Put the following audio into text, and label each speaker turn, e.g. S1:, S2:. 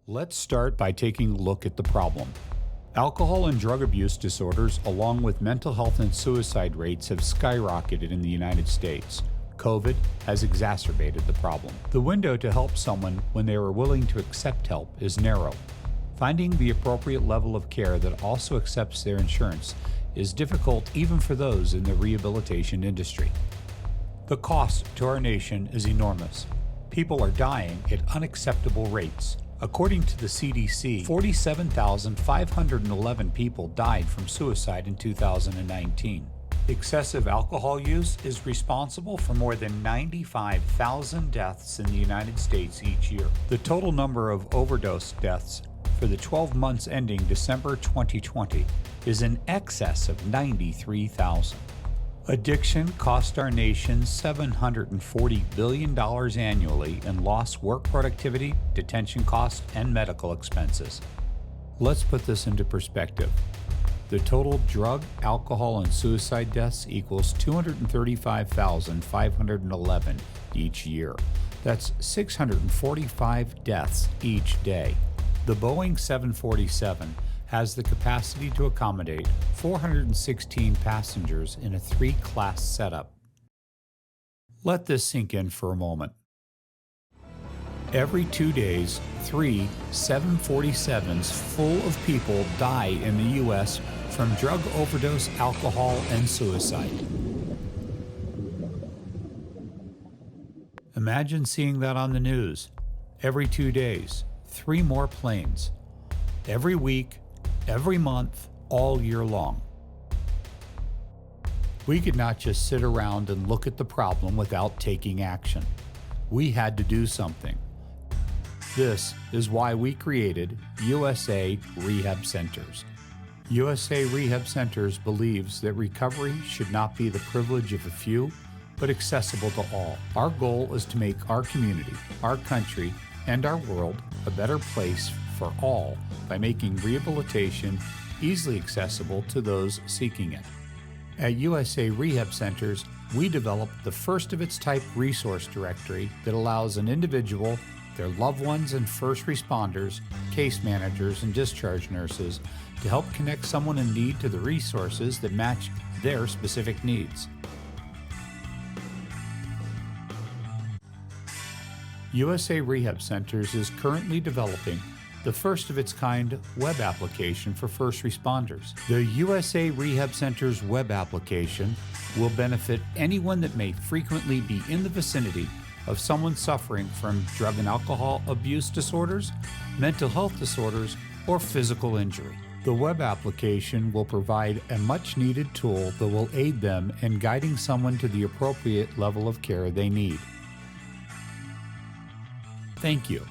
S1: Let's start by taking a look at the problem. Alcohol and drug abuse disorders, along with mental health and suicide rates, have skyrocketed in the United States. COVID has exacerbated the problem. The window to help someone when they are willing to accept help is narrow. Finding the appropriate level of care that also accepts their insurance is difficult even for those in the rehabilitation industry. The cost to our nation is enormous. People are dying at unacceptable rates. According to the CDC, 47,511 people died from suicide in 2019. Excessive alcohol use is responsible for more than 95,000 deaths in the United States each year. The total number of overdose deaths for the 12 months ending December 2020 is in excess of 93,000. Addiction cost our nation $740 billion annually in lost work productivity, detention costs, and medical expenses. Let's put this into perspective. The total drug, alcohol, and suicide deaths equals 235,511 each year. That's 645 deaths each day. The Boeing 747 has the capacity to accommodate 416 passengers in a 3-class setup. Let this sink in for a moment. Every 2 days, 3 747s full of people die in the U.S. from drug overdose, alcohol, and suicide. Imagine seeing that on the news. Every 2 days, 3 more planes. Every week, every month, all year long. We could not just sit around and look at the problem without taking action. We had to do something. This is why we created USA Rehab Centers. USA Rehab Centers believes that recovery should not be the privilege of a few, but accessible to all. Our goal is to make our community, our country, and our world a better place for all by making rehabilitation easily accessible to those seeking it. At USA Rehab Centers, we developed the first of its type resource directory that allows an individual, their loved ones and first responders, case managers, and discharge nurses to help connect someone in need to the resources that match their specific needs. USA Rehab Centers is currently developing the first of its kind web application for first responders. The USA Rehab Centers web application will benefit anyone that may frequently be in the vicinity of someone suffering from drug and alcohol abuse disorders, mental health disorders, or physical injury. The web application will provide a much-needed tool that will aid them in guiding someone to the appropriate level of care they need. Thank you.